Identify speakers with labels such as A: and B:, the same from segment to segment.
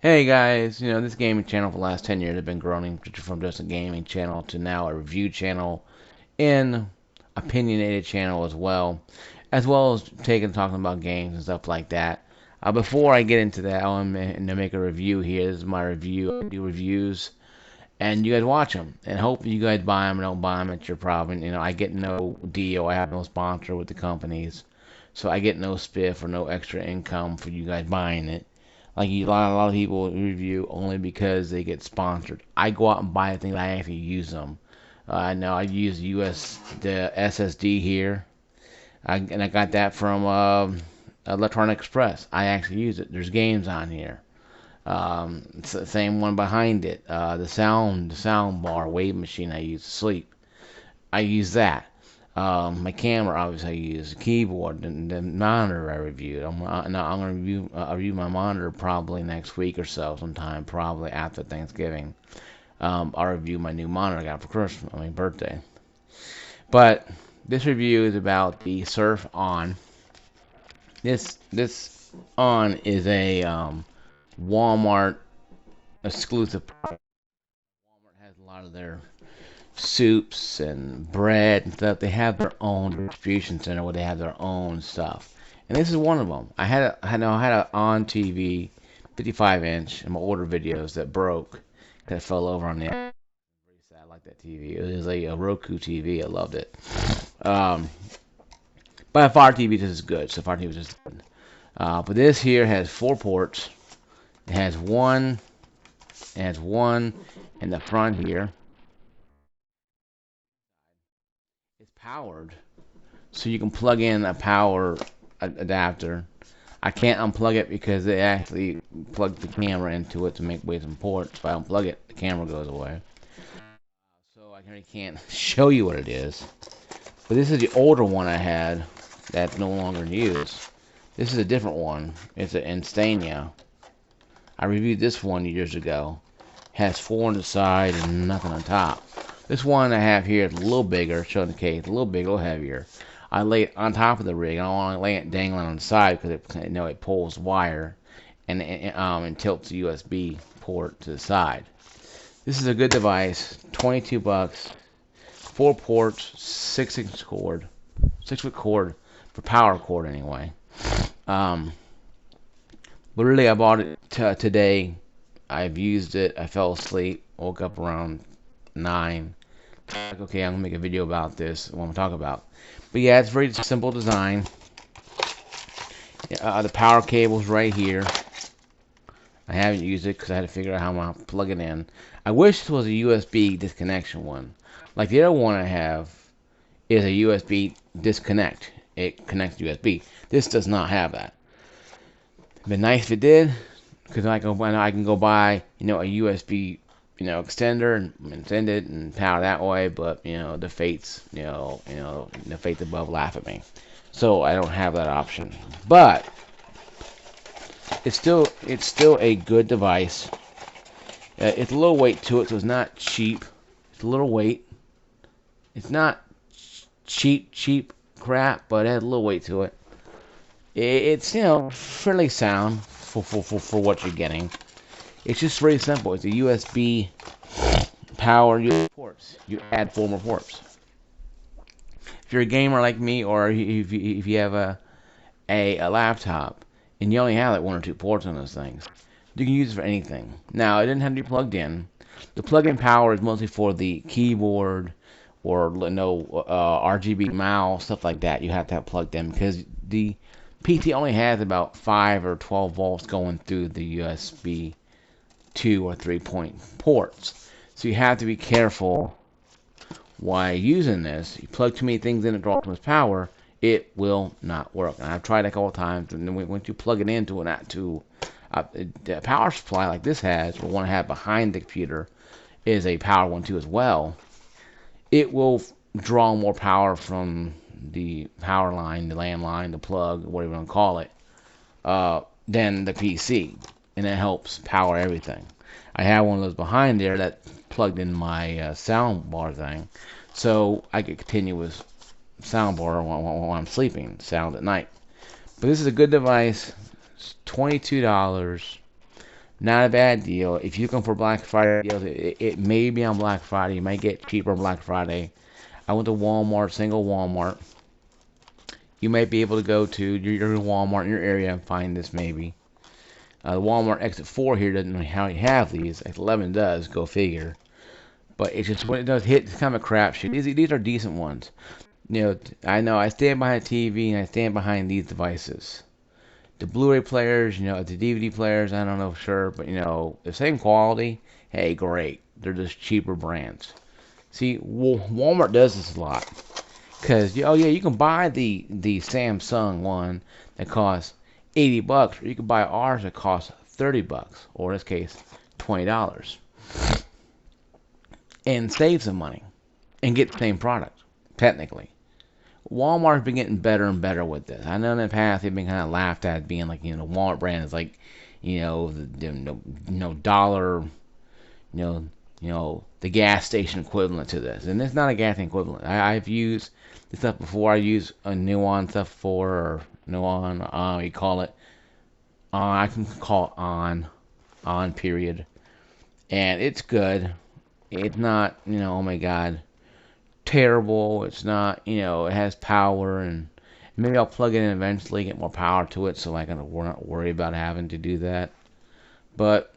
A: Hey guys, this gaming channel for the last 10 years has been growing from just a gaming channel to now a review channel and opinionated channel as well as talking about games and stuff like that. Before I get into that, I want to make a review here. This is my review. I do reviews, and you guys watch them, and hope you guys buy them. Don't buy them, it's your problem. I get no deal. I have no sponsor with the companies, so I get no spiff or no extra income for you guys buying it. Like a lot of people review only because they get sponsored. I go out and buy things. I actually use them. I know I use the SSD here, and I got that from Electronic Express. I actually use it. There's games on here. It's the same one behind it. The sound bar wave machine I use to sleep. I use that. My camera, obviously, I use the keyboard and the monitor I reviewed. I'm gonna review my monitor probably next week or so, sometime probably after Thanksgiving. I'll review my new monitor I got for Christmas, birthday. But this review is about the Surf ONN. This ONN is a Walmart exclusive product. Walmart has a lot of their soups and bread and stuff. They have their own distribution center where they have their own stuff, and this is one of them. I had a on TV 55-inch in my older videos that broke because it fell over on the. Very sad. I like that TV. It was a Roku TV. I loved it. Um, but a Fire TV this is good. So Fire TV is just good. But this here has 4 ports. It has one. It has one in the front here. It's powered, so you can plug in a power adapter. I can't unplug it because they actually plug the camera into it to make way some ports. If I unplug it, the camera goes away. So I really can't show you what it is. But this is the older one I had that's no longer in use. This is a different one. It's an Instania. I reviewed this one years ago. Has 4 on the side and nothing on top. This one I have here is a little bigger, showing the case, a little bigger, a little heavier. I lay it on top of the rig. I don't want to lay it dangling on the side because it pulls wire and tilts the USB port to the side. This is a good device. 22 bucks, 4 ports, 6-inch cord, 6-foot cord for power cord anyway. Um, but really, I bought it today. I've used it. I fell asleep. Woke up around 9. Like, okay, I'm gonna make a video about this. What I'm gonna talk about. But yeah, it's very simple design. The power cable's right here. I haven't used it because I had to figure out how I'm gonna plug it in. I wish this was a USB disconnection one. Like the other one I have is a USB disconnect. It connects to USB. This does not have that. It'd be nice if it did, because I can go buy a USB extender and send it and power that way. But the fates the fates above laugh at me, so I don't have that option. But it's still a good device. It's a little weight to it, so it's not cheap. It's a little weight. It's not cheap crap, but it has a little weight to it. It's fairly sound for what you're getting. It's just very simple. It's a USB power USB ports. You add 4 more ports. If you're a gamer like me, or if you have a laptop and you only have like 1 or 2 ports on those things, you can use it for anything. Now, it didn't have to be plugged in. The plug-in power is mostly for the keyboard or RGB mouse, stuff like that. You have to have plugged in because the PT only has about 5 or 12 volts going through the USB 2 or 3-point ports. So you have to be careful while using this. You plug too many things in and draw too much power, it will not work. And I've tried it a couple times, and then once you plug it into the power supply like this has, or one I have behind the computer, is a power one too as well. It will draw more power from the power line, the landline, the plug, whatever you want to call it, than the PC, and it helps power everything. I have one of those behind there that plugged in my sound bar thing, so I get continuous sound bar while I'm sleeping, sound at night. But this is a good device. It's $22. Not a bad deal. If you're looking for Black Friday deals, it may be on Black Friday. You might get cheaper on Black Friday. I went to Walmart, single Walmart. You might be able to go to your Walmart in your area and find this maybe. The Walmart Exit 4 here doesn't know how you have these. Exit 11 does, go figure. But it's just when it does hit, it's kind of a crapshoot. These are decent ones. I know I stand behind the TV and I stand behind these devices. The Blu-ray players, the DVD players, I don't know for sure, but the same quality. Hey, great. They're just cheaper brands. See, Walmart does this a lot. Because, oh yeah, you can buy the Samsung one that costs $80, or you can buy ours that costs $30, or in this case, $20, and save some money and get the same product, technically. Walmart's been getting better and better with this. I know in the past they've been kind of laughed at being like, Walmart brand is like, dollar, the gas station equivalent to this, and it's not a gas station equivalent. I've used this stuff before. I use a Nuon stuff before, or Nuon, you call it. I can call it on period, and it's good. It's not, oh my god, terrible. It's not, it has power, and maybe I'll plug it in eventually, get more power to it, so I can not worry about having to do that. But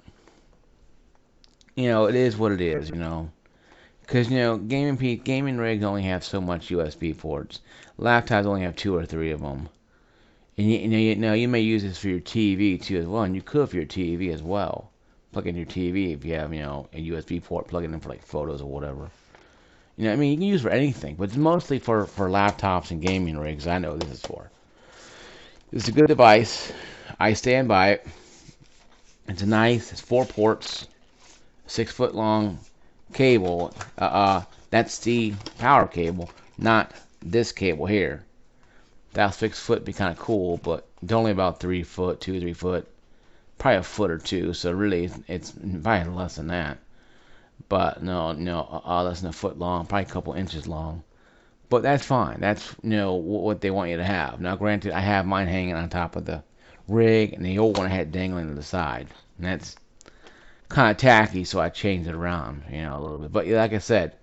A: it is what it is, because gaming rigs only have so much USB ports. Laptops only have 2 or 3 of them. And you may use this for your TV too as well, and you could for your TV as well. Plug in your TV if you have a USB port, plug it in for like photos or whatever. You can use it for anything, but it's mostly for laptops and gaming rigs. I know this is for. It's a good device. I stand by it. It's it's 4 ports, 6-foot long cable. That's the power cable, not this cable here. That 6 foot be kind of cool, but it's only about 3 foot, 3 foot, probably a foot or two. So really, it's probably less than that. But no, less than a foot long, probably a couple inches long. But that's fine. That's what they want you to have. Now, granted, I have mine hanging on top of the rig, and the old one I had dangling to the side, and that's kind of tacky. So I changed it around, a little bit. But like I said,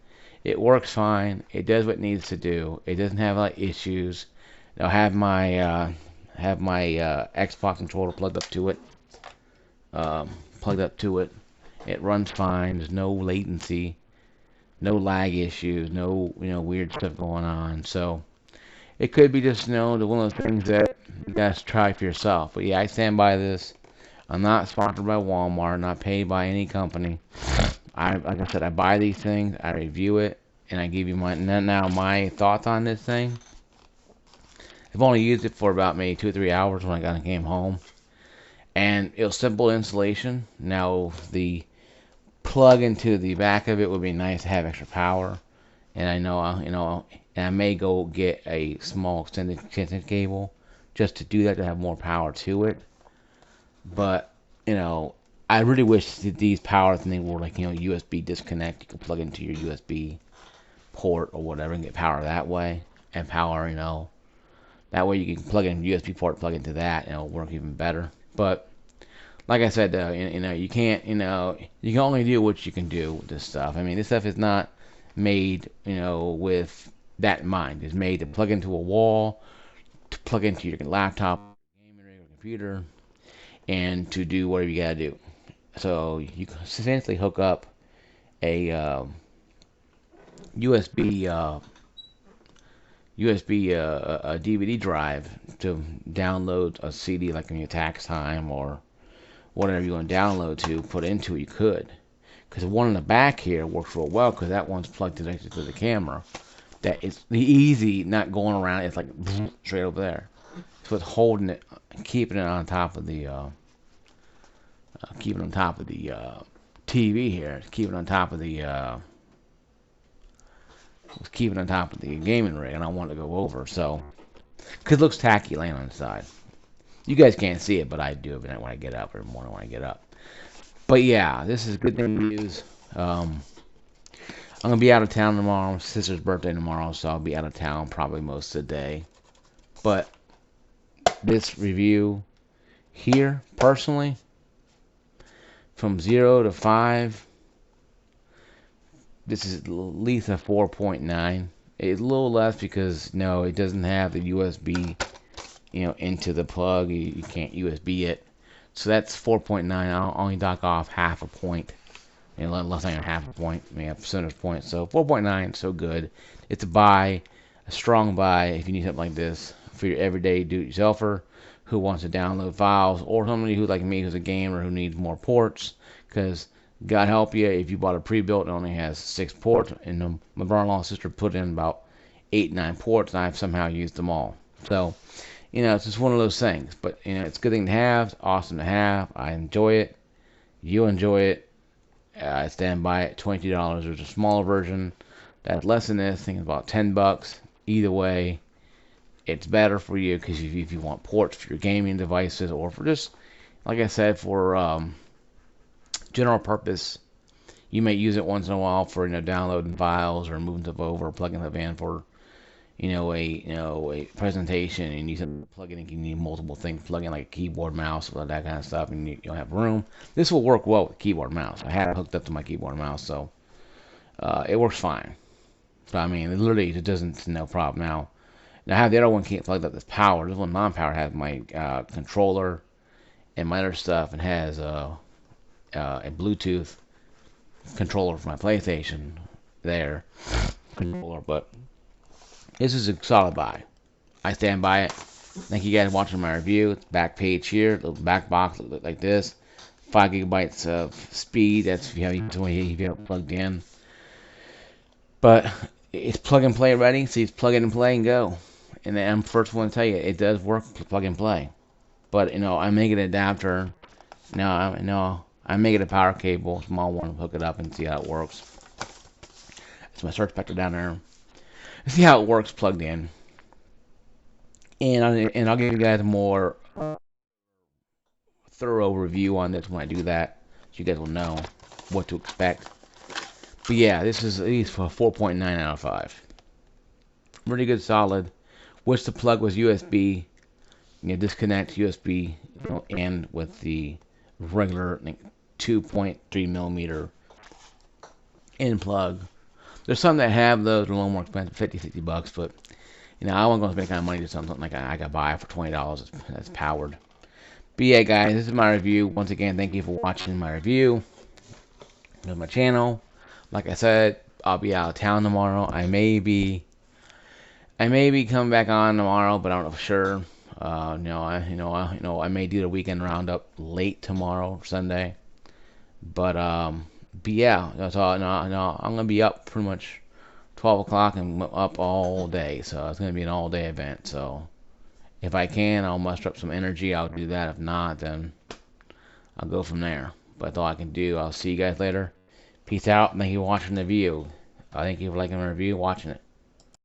A: it works fine. It does what it needs to do. It doesn't have like issues. I'll have my Xbox controller plugged up to it. It runs fine. There's no latency, no lag issues, no weird stuff going on. So it could be just one of those things that you guys try for yourself. But yeah, I stand by this. I'm not sponsored by Walmart, not paid by any company. Like I said, I buy these things, I review it, and I give you my thoughts on this thing. I've only used it for about maybe 2 or 3 hours when I came home. And it was simple installation. Now, the plug into the back of it would be nice to have extra power. And I know, and I may go get a small extended cable just to do that, to have more power to it. But, I really wish that these power things were like, USB disconnect. You could plug into your USB port or whatever and get power that way. And power, that way you can plug in USB port, plug into that, and it'll work even better. But like I said, you can't, you can only do what you can do with this stuff. I mean, this stuff is not made, with that in mind. It's made to plug into a wall, to plug into your laptop, gaming rig, or computer, and to do whatever you gotta do. So you can essentially hook up a USB a DVD drive to download a CD like in your tax time or whatever you want to download to put into it. You could, because the one in the back here works real well because that one's plugged directly to the camera. That is easy, not going around. It's like straight over there. So it's holding it, keeping it on top of the TV here. It's keeping it on top of the keep it on top of the gaming rig, and I want to go over, so because it looks tacky laying on the side. You guys can't see it, but I do when I get up, or morning when I get up. But yeah, this is a good thing to use. I'm gonna be out of town tomorrow. My sister's birthday tomorrow, so I'll be out of town probably most of the day. But this review here, personally, from 0 to 5. This is at least a 4.9. It's a little less because no, it doesn't have the USB, into the plug. You can't USB it. So that's 4.9. I'll only dock off half a point. Less than half a point, maybe a percentage point. So 4.9, so good. It's a strong buy if you need something like this for your everyday do-it-yourselfer who wants to download files, or somebody who like me who's a gamer who needs more ports. Because God help you, if you bought a pre-built and only has 6 ports, and my brother-in-law and sister put in about 8, 9 ports, and I've somehow used them all. So, it's just one of those things. But it's a good thing to have. It's awesome to have. I enjoy it. You enjoy it. I stand by it. $22. There's a smaller version that's less than this. I think it's about $10. Either way, it's better for you because if you want ports for your gaming devices, or for just, like I said, for general purpose, you may use it once in a while for downloading files or moving stuff over, or plugging stuff in for a presentation, and you can plug in, and you need multiple things, plug in like a keyboard, mouse, that kind of stuff, and you don't have room. This will work well with keyboard, mouse. I have it hooked up to my keyboard, mouse, so it works fine. So I mean, literally, it doesn't, no problem. Now I have the other one plugged up that's powered. This one non-powered has my controller and my other stuff, and has a Bluetooth controller for my PlayStation there, controller, but this is a solid buy. I stand by it. Thank you guys for watching my review. It's back page here. The back box looks like this. 5 gigabytes of speed. That's if you have it plugged in. But it's plug and play ready. So you just plug it and play and go. And then I'm the first one to tell you it does work plug and play. But I make an adapter. I make it a power cable, small one, hook it up and see how it works. That's my search vector down there. See how it works plugged in, and I'll give you guys a more thorough review on this when I do that, so you guys will know what to expect. But yeah, this is at least for 4.9 out of 5. Really good, solid. Wish the plug was USB. Disconnect USB, and with the regular 2.3 millimeter in plug. There's some that have those, a little more expensive, $50, $60, but I wasn't going to spend kind of money to something like I could buy for $20 that's powered. But yeah, guys, this is my review. Once again, thank you for watching my review of my channel. Like I said, I'll be out of town tomorrow. I may be coming back on tomorrow, but I don't know for sure. I may do the weekend roundup late tomorrow, Sunday. But yeah, that's all. No, I'm gonna be up pretty much 12 o'clock and up all day, so it's gonna be an all-day event. So if I can, I'll muster up some energy. I'll do that. If not, then I'll go from there. But that's all I can do. I'll see you guys later. Peace out. Thank you for watching the review. Thank you for liking my review, watching it.